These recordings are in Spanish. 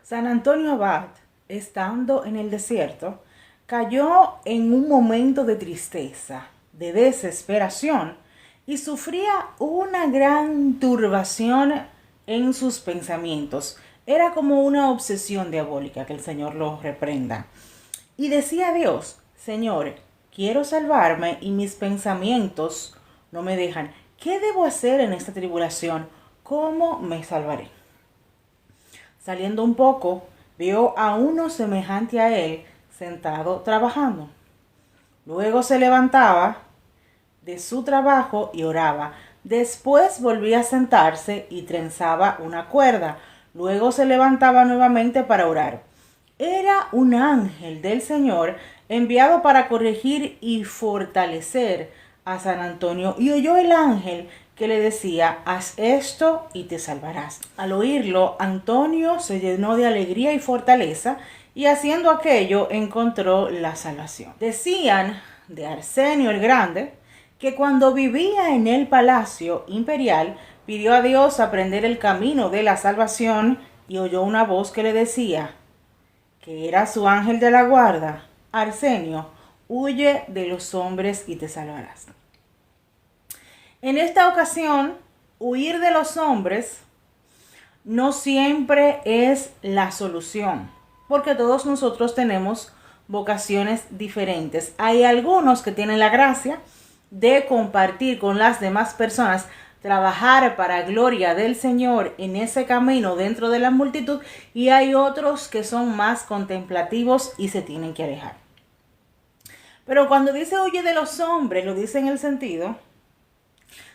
San Antonio Abad, estando en el desierto, cayó en un momento de tristeza, de desesperación, y sufría una gran turbación en sus pensamientos. Era como una obsesión diabólica, que el Señor lo reprenda. Y decía a Dios: Señor, quiero salvarme y mis pensamientos no me dejan. ¿Qué debo hacer en esta tribulación? ¿Cómo me salvaré? Saliendo un poco, vio a uno semejante a él sentado trabajando. Luego se levantaba de su trabajo y oraba. Después volvía a sentarse y trenzaba una cuerda. Luego se levantaba nuevamente para orar. Era un ángel del Señor enviado para corregir y fortalecer a San Antonio, y oyó el ángel que le decía: haz esto y te salvarás. Al oírlo, Antonio se llenó de alegría y fortaleza, y haciendo aquello encontró la salvación. Decían de Arsenio el Grande que cuando vivía en el palacio imperial pidió a Dios aprender el camino de la salvación, y oyó una voz que le decía, que era su ángel de la guarda: Arsenio, huye de los hombres y te salvarás. En esta ocasión, huir de los hombres no siempre es la solución, porque todos nosotros tenemos vocaciones diferentes. Hay algunos que tienen la gracia de compartir con las demás personas, trabajar para gloria del Señor en ese camino dentro de la multitud, y hay otros que son más contemplativos y se tienen que alejar. Pero cuando dice huye de los hombres, lo dice en el sentido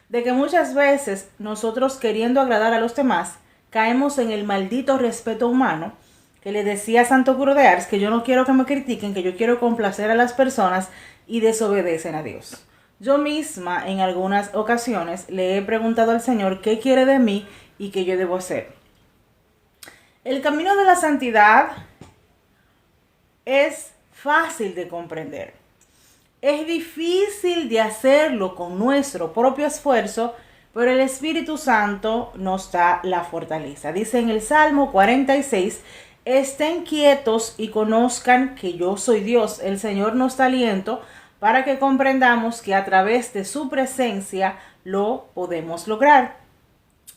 de que muchas veces nosotros, queriendo agradar a los demás, caemos en el maldito respeto humano que le decía Santo Curo de Ars, que yo no quiero que me critiquen, que yo quiero complacer a las personas, y desobedecen a Dios. Yo misma en algunas ocasiones le he preguntado al Señor qué quiere de mí y qué yo debo hacer. El camino de la santidad es fácil de comprender. Es difícil de hacerlo con nuestro propio esfuerzo, pero el Espíritu Santo nos da la fortaleza. Dice en el Salmo 46, estén quietos y conozcan que yo soy Dios. El Señor nos da aliento para que comprendamos que a través de su presencia lo podemos lograr.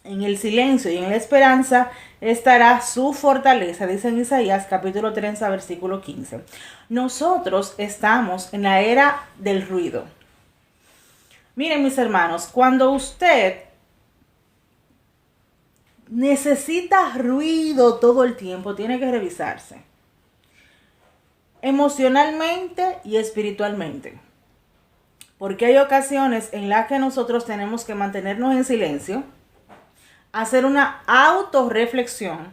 En el silencio y en la esperanza estará su fortaleza, dice en Isaías capítulo 30, versículo 15. Nosotros estamos en la era del ruido. Miren, mis hermanos, cuando usted necesita ruido todo el tiempo, tiene que revisarse emocionalmente y espiritualmente. Porque hay ocasiones en las que nosotros tenemos que mantenernos en silencio, hacer una autorreflexión,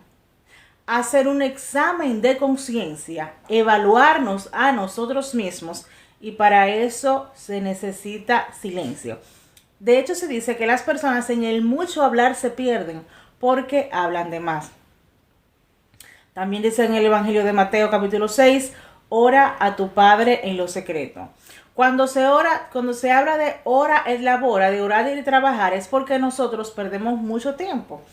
hacer un examen de conciencia, evaluarnos a nosotros mismos, y para eso se necesita silencio. De hecho, se dice que las personas en el mucho hablar se pierden porque hablan de más. También dice en el Evangelio de Mateo capítulo 6, ora a tu Padre en lo secreto. Cuando se habla de hora es labora, de orar y de trabajar, es porque nosotros perdemos mucho tiempo.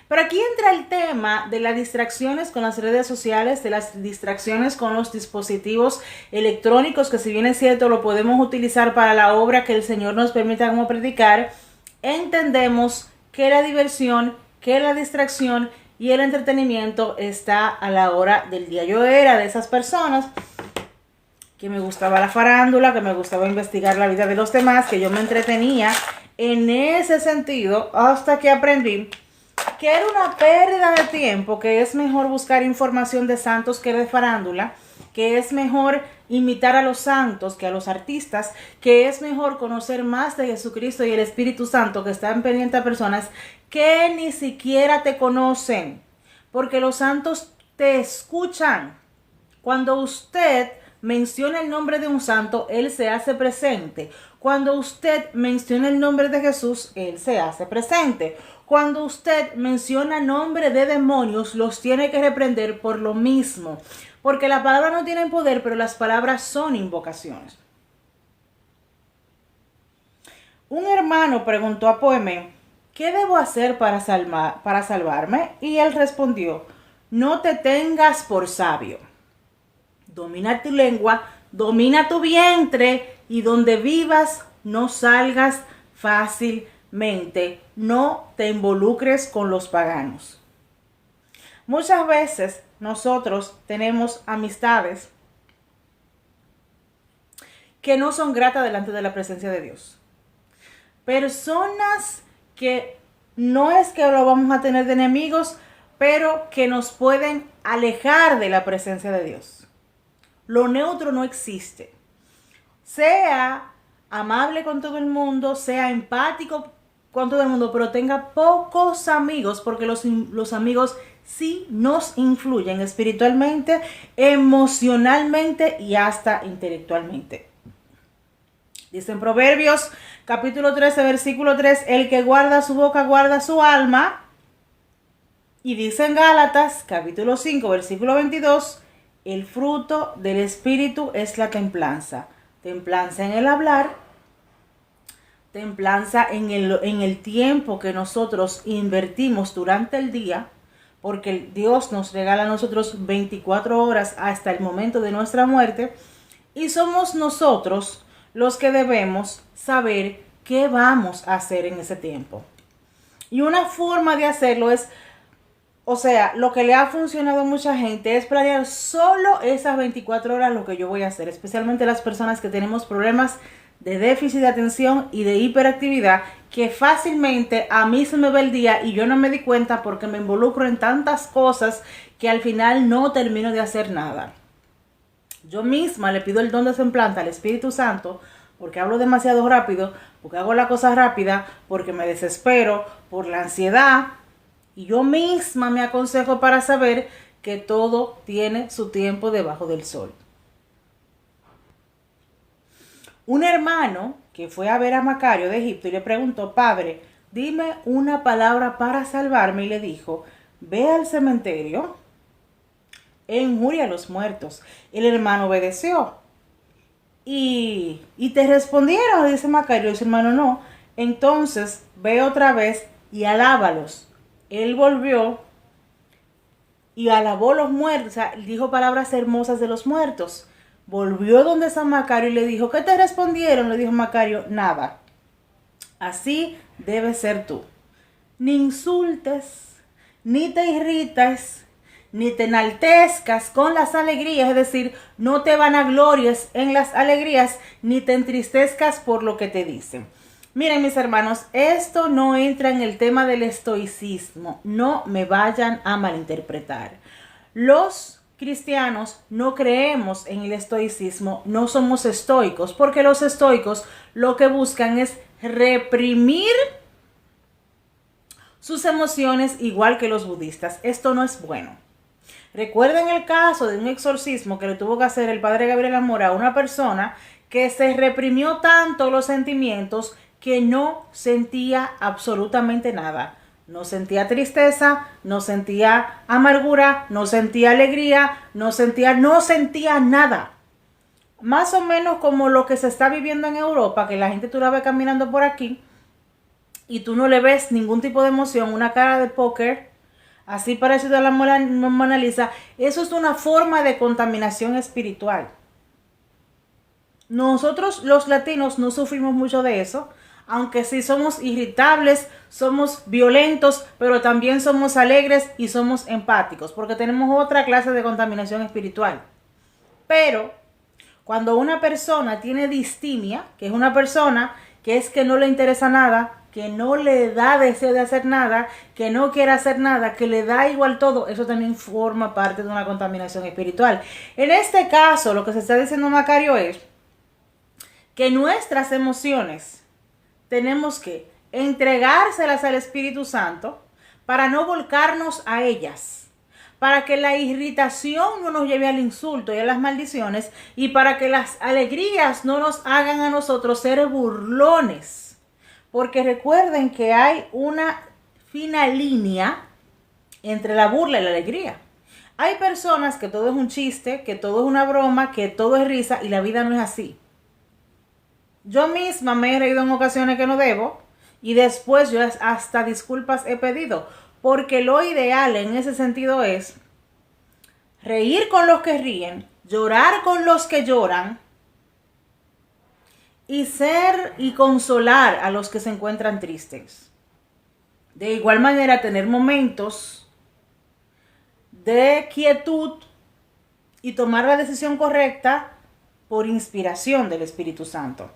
Pero aquí entra el tema de las distracciones con las redes sociales, de las distracciones con los dispositivos electrónicos, que si bien es cierto lo podemos utilizar para la obra que el Señor nos permita como predicar. Entendemos que la diversión, que la distracción y el entretenimiento está a la hora del día. Yo era de esas personas que me gustaba la farándula, que me gustaba investigar la vida de los demás, que yo me entretenía en ese sentido hasta que aprendí que era una pérdida de tiempo, que es mejor buscar información de santos que de farándula, que es mejor imitar a los santos que a los artistas, que es mejor conocer más de Jesucristo y el Espíritu Santo, que están pendientes a personas que ni siquiera te conocen, porque los santos te escuchan. Cuando usted menciona el nombre de un santo, él se hace presente. Cuando usted menciona el nombre de Jesús, él se hace presente. Cuando usted menciona nombre de demonios, los tiene que reprender por lo mismo. Porque la palabra no tiene poder, pero las palabras son invocaciones. Un hermano preguntó a Poemé, ¿qué debo hacer para salvarme? Y él respondió, no te tengas por sabio. Domina tu lengua, domina tu vientre, y donde vivas no salgas fácilmente. No te involucres con los paganos. Muchas veces nosotros tenemos amistades que no son gratas delante de la presencia de Dios. Personas que no es que lo vamos a tener de enemigos, pero que nos pueden alejar de la presencia de Dios. Lo neutro no existe. Sea amable con todo el mundo, sea empático con todo el mundo, pero tenga pocos amigos, porque los amigos sí nos influyen espiritualmente, emocionalmente y hasta intelectualmente. Dice en Proverbios capítulo 13, versículo 3, el que guarda su boca guarda su alma. Y dice en Gálatas capítulo 5, versículo 22, el fruto del Espíritu es la templanza. Templanza en el hablar, templanza en el tiempo que nosotros invertimos durante el día, porque Dios nos regala a nosotros 24 horas hasta el momento de nuestra muerte, y somos nosotros los que debemos saber qué vamos a hacer en ese tiempo. Y una forma de hacerlo es, lo que le ha funcionado a mucha gente es planear solo esas 24 horas lo que yo voy a hacer, especialmente las personas que tenemos problemas de déficit de atención y de hiperactividad, que fácilmente a mí se me va el día y yo no me di cuenta porque me involucro en tantas cosas que al final no termino de hacer nada. Yo misma le pido el don de semblanza al Espíritu Santo, porque hablo demasiado rápido, porque hago la cosa rápida, porque me desespero por la ansiedad. Y yo misma me aconsejo para saber que todo tiene su tiempo debajo del sol. Un hermano que fue a ver a Macario de Egipto y le preguntó, Padre, dime una palabra para salvarme. Y le dijo, ve al cementerio e injuria a los muertos. El hermano obedeció. Y te respondieron, dice Macario. Dice, hermano, no. Entonces ve otra vez y alábalos. Él volvió y alabó a los muertos, dijo palabras hermosas de los muertos. Volvió donde San Macario y le dijo, ¿qué te respondieron? Le dijo Macario, nada. Así debe ser tú. Ni insultes, ni te irrites, ni te enaltezcas con las alegrías, es decir, no te vanaglories en las alegrías, ni te entristezcas por lo que te dicen. Miren, mis hermanos, esto no entra en el tema del estoicismo. No me vayan a malinterpretar. Los cristianos no creemos en el estoicismo, no somos estoicos, porque los estoicos lo que buscan es reprimir sus emociones igual que los budistas. Esto no es bueno. Recuerden el caso de un exorcismo que le tuvo que hacer el padre Gabriel Amora a una persona que se reprimió tanto los sentimientos que no sentía absolutamente nada. No sentía tristeza, no sentía amargura, no sentía alegría, no sentía nada. Más o menos como lo que se está viviendo en Europa, que la gente tú la ves caminando por aquí y tú no le ves ningún tipo de emoción, una cara de póker, así parecido a la Mona Lisa. Eso es una forma de contaminación espiritual. Nosotros los latinos no sufrimos mucho de eso, aunque sí somos irritables, somos violentos, pero también somos alegres y somos empáticos, porque tenemos otra clase de contaminación espiritual. Pero cuando una persona tiene distimia, que es una persona que no le interesa nada, que no le da deseo de hacer nada, que no quiere hacer nada, que le da igual todo, eso también forma parte de una contaminación espiritual. En este caso, lo que se está diciendo Macario es que nuestras emociones tenemos que entregárselas al Espíritu Santo para no volcarnos a ellas, para que la irritación no nos lleve al insulto y a las maldiciones, y para que las alegrías no nos hagan a nosotros ser burlones. Porque recuerden que hay una fina línea entre la burla y la alegría. Hay personas que todo es un chiste, que todo es una broma, que todo es risa, y la vida no es así. Yo misma me he reído en ocasiones que no debo, y después yo hasta disculpas he pedido, porque lo ideal en ese sentido es reír con los que ríen, llorar con los que lloran y ser y consolar a los que se encuentran tristes. De igual manera, tener momentos de quietud y tomar la decisión correcta por inspiración del Espíritu Santo.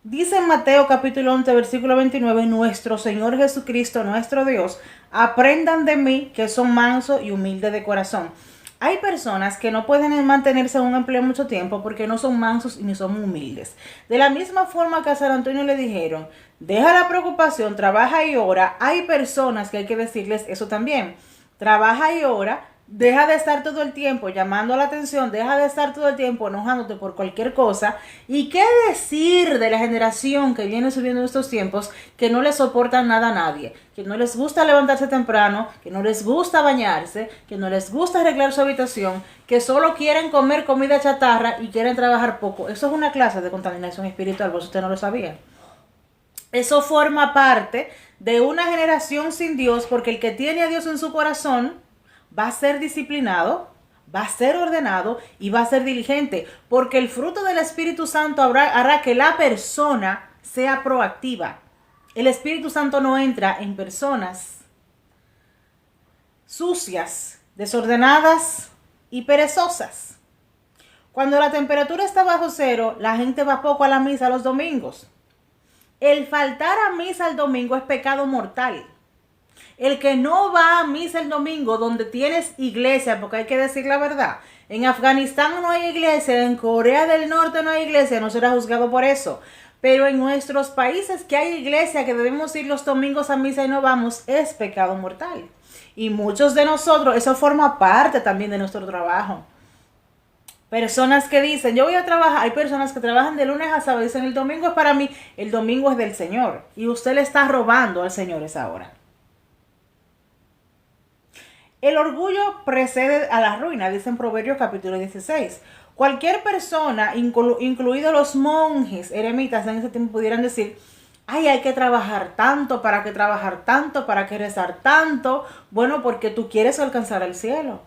Dice en Mateo capítulo 11, versículo 29, nuestro Señor Jesucristo, nuestro Dios, aprendan de mí que son mansos y humildes de corazón. Hay personas que no pueden mantenerse en un empleo mucho tiempo porque no son mansos y ni son humildes. De la misma forma que a San Antonio le dijeron, deja la preocupación, trabaja y ora, hay personas que hay que decirles eso también. Trabaja y ora. Deja de estar todo el tiempo llamando la atención, deja de estar todo el tiempo enojándote por cualquier cosa. ¿Y qué decir de la generación que viene subiendo en estos tiempos que no le soportan nada a nadie? Que no les gusta levantarse temprano, que no les gusta bañarse, que no les gusta arreglar su habitación, que solo quieren comer comida chatarra y quieren trabajar poco. Eso es una clase de contaminación espiritual, por si usted no lo sabía. Eso forma parte de una generación sin Dios, porque el que tiene a Dios en su corazón va a ser disciplinado, va a ser ordenado y va a ser diligente, porque el fruto del Espíritu Santo hará que la persona sea proactiva. El Espíritu Santo no entra en personas sucias, desordenadas y perezosas. Cuando la temperatura está bajo cero, la gente va poco a la misa los domingos. El faltar a misa el domingo es pecado mortal. El que no va a misa el domingo donde tienes iglesia, porque hay que decir la verdad, en Afganistán no hay iglesia, en Corea del Norte no hay iglesia, no será juzgado por eso. Pero en nuestros países que hay iglesia, que debemos ir los domingos a misa y no vamos, es pecado mortal. Y muchos de nosotros, eso forma parte también de nuestro trabajo. Personas que dicen, yo voy a trabajar, hay personas que trabajan de lunes a sábado, dicen, el domingo es para mí, el domingo es del Señor. Y usted le está robando al Señor esa hora. El orgullo precede a la ruina, dice en Proverbios capítulo 16. Cualquier persona, incluidos los monjes, eremitas en ese tiempo, pudieran decir, ay, hay que trabajar tanto, ¿para qué trabajar tanto? ¿Para qué rezar tanto? Bueno, porque tú quieres alcanzar el cielo,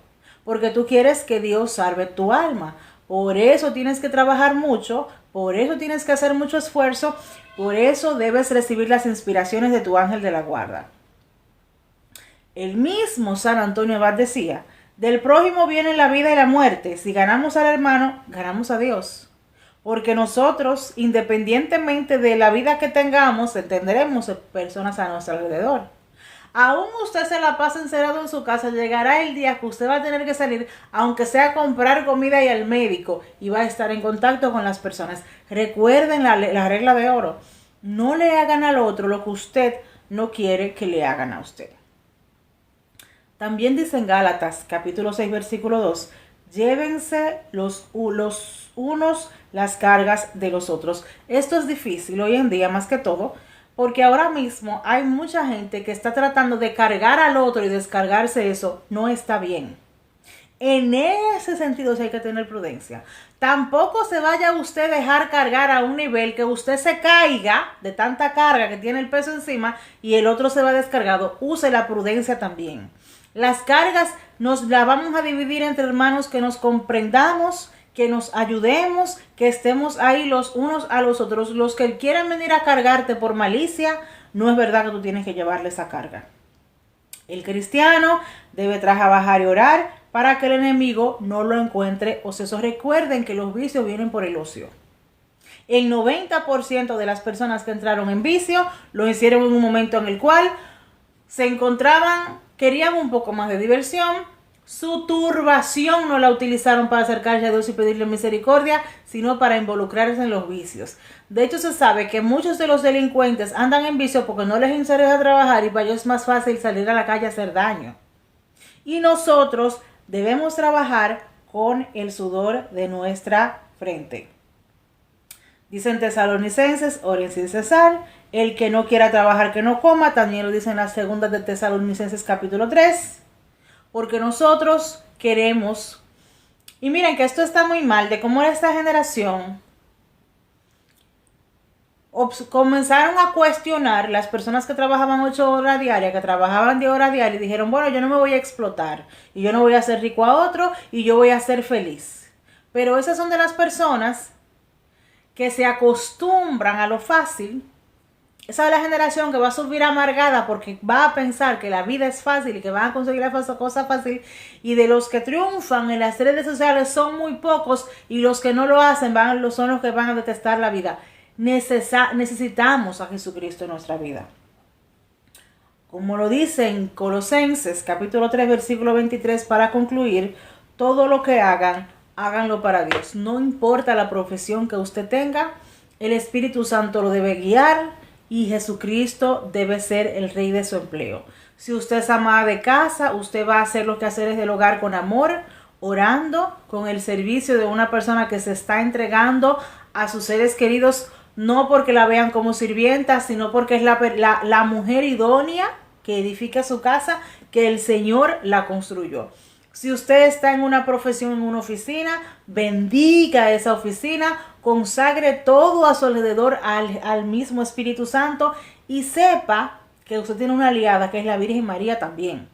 porque tú quieres que Dios salve tu alma. Por eso tienes que trabajar mucho, por eso tienes que hacer mucho esfuerzo, por eso debes recibir las inspiraciones de tu ángel de la guarda. El mismo San Antonio Abad decía, del prójimo viene la vida y la muerte. Si ganamos al hermano, ganamos a Dios. Porque nosotros, independientemente de la vida que tengamos, entenderemos personas a nuestro alrededor. Aún usted se la pasa encerrado en su casa, llegará el día que usted va a tener que salir, aunque sea a comprar comida y al médico, y va a estar en contacto con las personas. Recuerden la regla de oro. No le hagan al otro lo que usted no quiere que le hagan a usted. También dice en Gálatas, capítulo 6, versículo 2, llévense los unos las cargas de los otros. Esto es difícil hoy en día más que todo, porque ahora mismo hay mucha gente que está tratando de cargar al otro y descargarse eso. No está bien. En ese sentido sí hay que tener prudencia. Tampoco se vaya usted a dejar cargar a un nivel que usted se caiga de tanta carga que tiene el peso encima y el otro se va descargado. Use la prudencia también. Las cargas nos las vamos a dividir entre hermanos que nos comprendamos, que nos ayudemos, que estemos ahí los unos a los otros. Los que quieran venir a cargarte por malicia, no es verdad que tú tienes que llevarle esa carga. El cristiano debe trabajar y orar para que el enemigo no lo encuentre ocioso. Recuerden que los vicios vienen por el ocio. El 90% de las personas que entraron en vicio lo hicieron en un momento en el cual se encontraban, querían un poco más de diversión. Su turbación no la utilizaron para acercarse a Dios y pedirle misericordia, sino para involucrarse en los vicios. De hecho, se sabe que muchos de los delincuentes andan en vicio porque no les interesa trabajar y para ellos es más fácil salir a la calle a hacer daño. Y nosotros debemos trabajar con el sudor de nuestra frente. Dicen Tesalonicenses, oren sin cesar. El que no quiera trabajar, que no coma. También lo dicen las segundas de Tesalonicenses capítulo 3. Porque nosotros queremos. Y miren que esto está muy mal de cómo esta generación comenzaron a cuestionar las personas que trabajaban 8 horas diarias, que trabajaban 10 horas diarias, y dijeron, bueno, yo no me voy a explotar, y yo no voy a hacer rico a otro, y yo voy a ser feliz. Pero esas son de las personas que se acostumbran a lo fácil. Esa es la generación que va a subir amargada porque va a pensar que la vida es fácil y que van a conseguir la cosa fácil. Y de los que triunfan en las redes sociales son muy pocos, y los que no lo hacen son los que van a detestar la vida. Necesitamos a Jesucristo en nuestra vida. Como lo dice en Colosenses capítulo 3 versículo 23, para concluir, todo lo que hagan, háganlo para Dios. No importa la profesión que usted tenga, el Espíritu Santo lo debe guiar y Jesucristo debe ser el rey de su empleo. Si usted es ama de casa, usted va a hacer los quehaceres del hogar con amor, orando, con el servicio de una persona que se está entregando a sus seres queridos, no porque la vean como sirvienta, sino porque es la mujer idónea que edifica su casa, que el Señor la construyó. Si usted está en una profesión, en una oficina, bendiga esa oficina, consagre todo a su alrededor al mismo Espíritu Santo, y sepa que usted tiene una aliada que es la Virgen María también.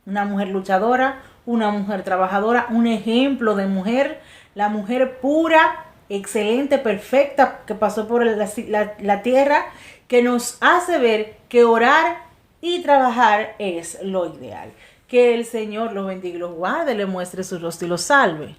Una mujer luchadora, una mujer trabajadora, un ejemplo de mujer, la mujer pura, excelente, perfecta, que pasó por la tierra, que nos hace ver que orar y trabajar es lo ideal. Que el Señor los bendiga y los guarde, le muestre su rostro y los salve.